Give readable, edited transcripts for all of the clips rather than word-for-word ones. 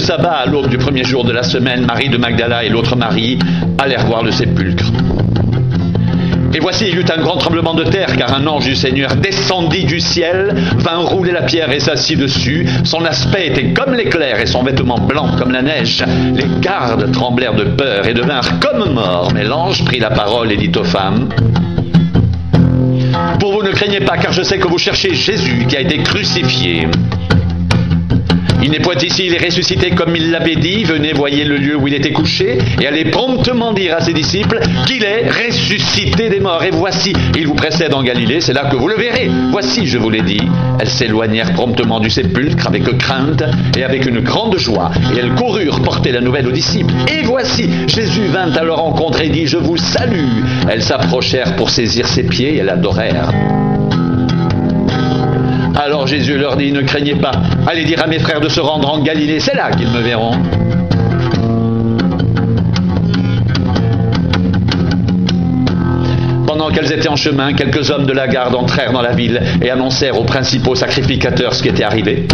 le sabbat, à l'aube du premier jour de la semaine, Marie de Magdala et l'autre Marie allèrent voir le sépulcre. Et voici, il y eut un grand tremblement de terre, car un ange du Seigneur descendit du ciel, vint rouler la pierre et s'assit dessus. Son aspect était comme l'éclair et son vêtement blanc comme la neige. Les gardes tremblèrent de peur et devinrent comme morts. Mais l'ange prit la parole et dit aux femmes: pour vous ne craignez pas, car je sais que vous cherchez Jésus qui a été crucifié. Il n'est point ici, il est ressuscité comme il l'avait dit. Venez, voyez le lieu où il était couché, et allez promptement dire à ses disciples qu'il est ressuscité des morts. Et voici, il vous précède en Galilée, c'est là que vous le verrez. Voici, je vous l'ai dit. Elles s'éloignèrent promptement du sépulcre avec crainte et avec une grande joie. Et elles coururent porter la nouvelle aux disciples. Et voici, Jésus vint à leur rencontre et dit: je vous salue. Elles s'approchèrent pour saisir ses pieds et l'adorèrent. Alors Jésus leur dit: ne craignez pas, allez dire à mes frères de se rendre en Galilée, c'est là qu'ils me verront. Pendant qu'elles étaient en chemin, quelques hommes de la garde entrèrent dans la ville et annoncèrent aux principaux sacrificateurs ce qui était arrivé.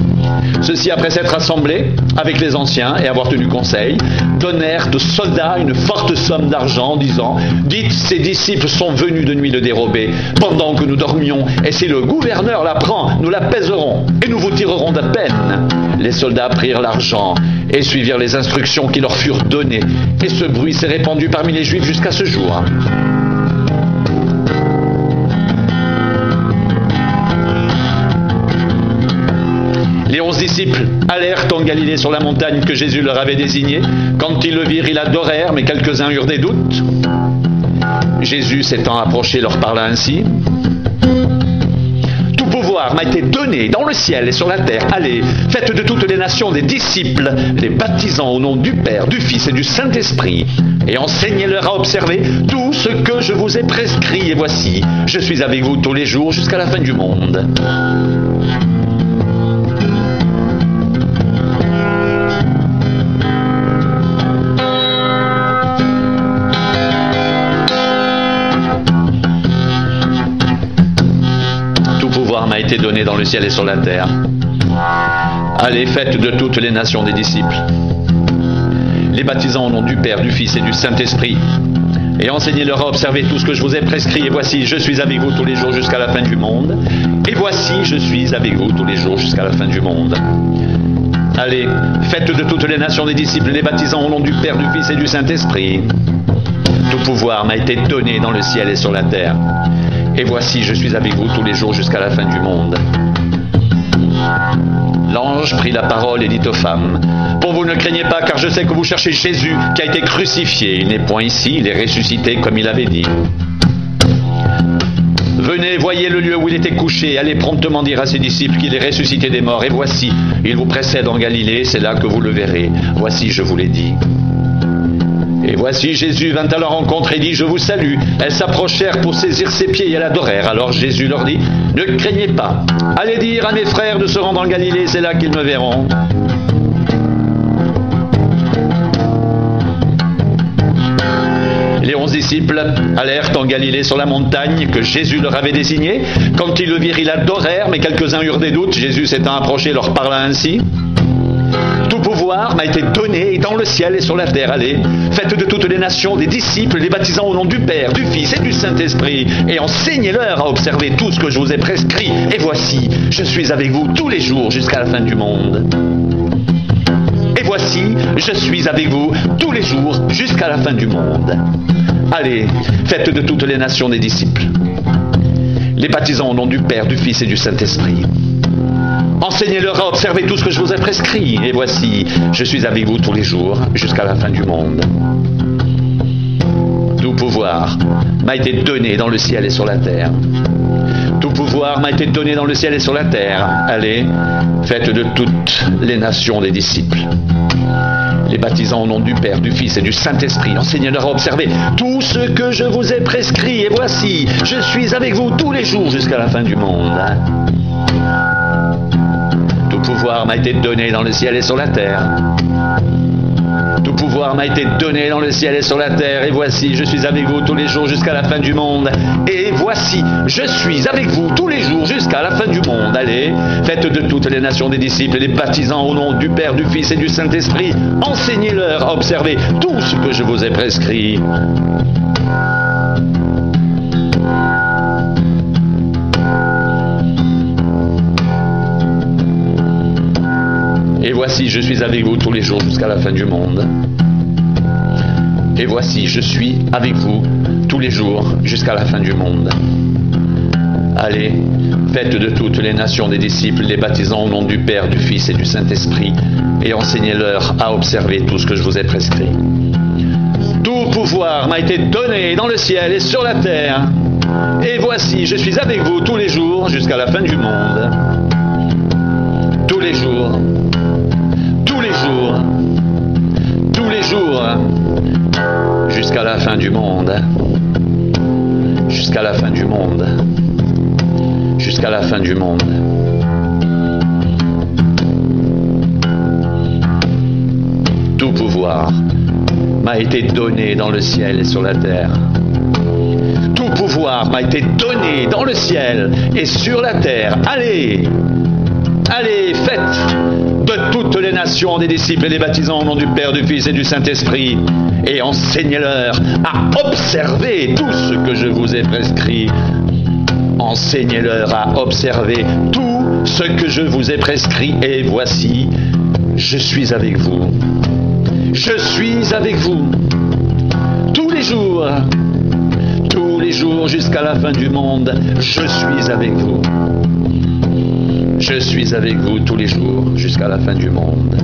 Ceux-ci, après s'être rassemblés avec les anciens et avoir tenu conseil, donnèrent aux soldats une forte somme d'argent en disant: dites, ces disciples sont venus de nuit le dérober pendant que nous dormions, et si le gouverneur la prend, nous la pèserons et nous vous tirerons de peine. Les soldats prirent l'argent et suivirent les instructions qui leur furent données, et ce bruit s'est répandu parmi les Juifs jusqu'à ce jour. Les 11 disciples allèrent en Galilée sur la montagne que Jésus leur avait désignée. Quand ils le virent, ils l'adorèrent, mais quelques-uns eurent des doutes. Jésus s'étant approché leur parla ainsi: tout pouvoir m'a été donné dans le ciel et sur la terre. Allez, faites de toutes les nations des disciples, les baptisant au nom du Père, du Fils et du Saint-Esprit, et enseignez-leur à observer tout ce que je vous ai prescrit. Et voici, je suis avec vous tous les jours jusqu'à la fin du monde. M'a été donné dans le ciel et sur la terre. Allez, faites de toutes les nations des disciples, les baptisant au nom du Père, du Fils et du Saint-Esprit, et enseignez-leur à observer tout ce que je vous ai prescrit. Et voici, je suis avec vous tous les jours jusqu'à la fin du monde. Et voici, je suis avec vous tous les jours jusqu'à la fin du monde. Allez, faites de toutes les nations des disciples, les baptisant au nom du Père, du Fils et du Saint-Esprit. Tout pouvoir m'a été donné dans le ciel et sur la terre. Et voici, je suis avec vous tous les jours jusqu'à la fin du monde. L'ange prit la parole et dit aux femmes: pour vous ne craignez pas, car je sais que vous cherchez Jésus qui a été crucifié. Il n'est point ici, il est ressuscité comme il avait dit. Venez, voyez le lieu où il était couché, allez promptement dire à ses disciples qu'il est ressuscité des morts. Et voici, il vous précède en Galilée, c'est là que vous le verrez. Voici, je vous l'ai dit. Et voici, Jésus vint à leur rencontre et dit: je vous salue. Elles s'approchèrent pour saisir ses pieds et l'adorèrent. Alors Jésus leur dit: ne craignez pas, allez dire à mes frères de se rendre en Galilée, c'est là qu'ils me verront. Les 11 disciples allèrent en Galilée sur la montagne que Jésus leur avait désignée. Quand ils le virent, ils l'adorèrent, mais quelques-uns eurent des doutes. Jésus s'étant approché leur parla ainsi: tout pouvoir m'a été donné dans le ciel et sur la terre. Allez, faites de toutes les nations des disciples, les baptisant au nom du Père, du Fils et du Saint-Esprit, et enseignez-leur à observer tout ce que je vous ai prescrit. Et voici, je suis avec vous tous les jours jusqu'à la fin du monde. Et voici, je suis avec vous tous les jours jusqu'à la fin du monde. Allez, faites de toutes les nations des disciples, les baptisant au nom du Père, du Fils et du Saint-Esprit. Enseignez-leur à observer tout ce que je vous ai prescrit. Et voici, je suis avec vous tous les jours jusqu'à la fin du monde. Tout pouvoir m'a été donné dans le ciel et sur la terre. Tout pouvoir m'a été donné dans le ciel et sur la terre. Allez, faites de toutes les nations des disciples, les baptisant au nom du Père, du Fils et du Saint-Esprit. Enseignez-leur à observer tout ce que je vous ai prescrit. Et voici, je suis avec vous tous les jours jusqu'à la fin du monde. Tout pouvoir m'a été donné dans le ciel et sur la terre. Tout pouvoir m'a été donné dans le ciel et sur la terre, et voici, je suis avec vous tous les jours jusqu'à la fin du monde. Et voici, je suis avec vous tous les jours jusqu'à la fin du monde. Allez, faites de toutes les nations des disciples, les baptisant au nom du Père, du Fils et du Saint-Esprit. Enseignez-leur à observer tout ce que je vous ai prescrit. Et voici, je suis avec vous tous les jours jusqu'à la fin du monde. Et voici, je suis avec vous tous les jours jusqu'à la fin du monde. Allez, faites de toutes les nations des disciples, les baptisant au nom du Père, du Fils et du Saint-Esprit, et enseignez-leur à observer tout ce que je vous ai prescrit. Tout pouvoir m'a été donné dans le ciel et sur la terre. Et voici, je suis avec vous tous les jours jusqu'à la fin du monde. Tous les jours. Tous les jours, tous les jours, jusqu'à la fin du monde, jusqu'à la fin du monde, jusqu'à la fin du monde. Tout pouvoir m'a été donné dans le ciel et sur la terre. Tout pouvoir m'a été donné dans le ciel et sur la terre. Allez, allez, faites de toutes les nations des disciples et les baptisant au nom du Père, du Fils et du Saint-Esprit, et enseignez-leur à observer tout ce que je vous ai prescrit. Enseignez-leur à observer tout ce que je vous ai prescrit, et voici, je suis avec vous. Je suis avec vous tous les jours jusqu'à la fin du monde. Je suis avec vous. Je suis avec vous tous les jours jusqu'à la fin du monde.